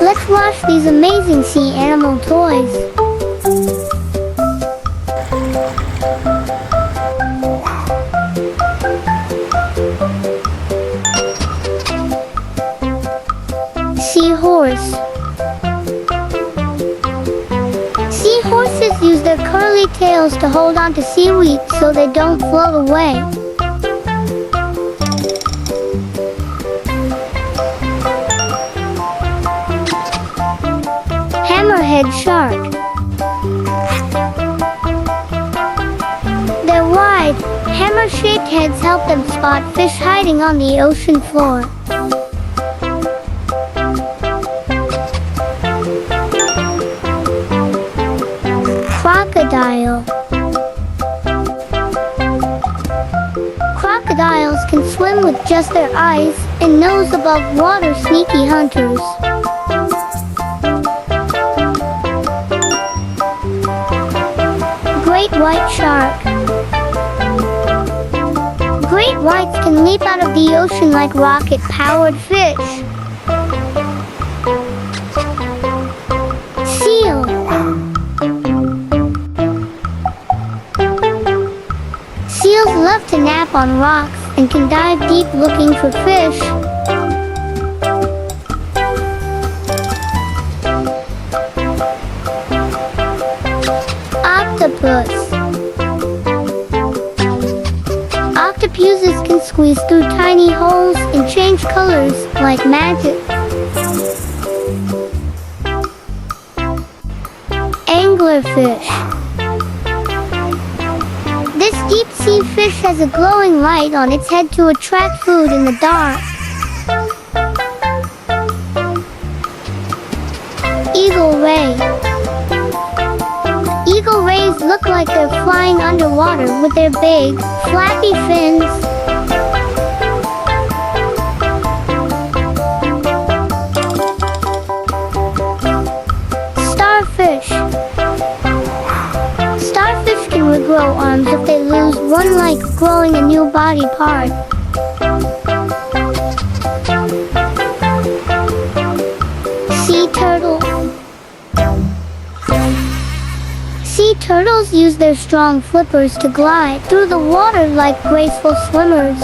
Let's watch these amazing sea animal toys. Seahorse. Seahorses use their curly tails to hold onto seaweed so they don't float away. Hammerhead shark. Their wide, hammer-shaped heads help them spot fish hiding on the ocean floor. Crocodile. Crocodiles can swim with just their eyes and nose above water, sneaky hunters. Great white shark. Great whites can leap out of the ocean like rocket-powered fish. Seal. Seals love to nap on rocks and can dive deep looking for fish. Octopus. Octopuses can squeeze through tiny holes and change colors like magic. Anglerfish. This deep-sea fish has a glowing light on its head to attract food in the dark. Eagle ray. Eagle rays look like they're flying underwater with their big, flappy fins. Starfish. Starfish can regrow arms if they lose one, like growing a new body part. Sea turtle. Sea turtles use their strong flippers to glide through the water like graceful swimmers.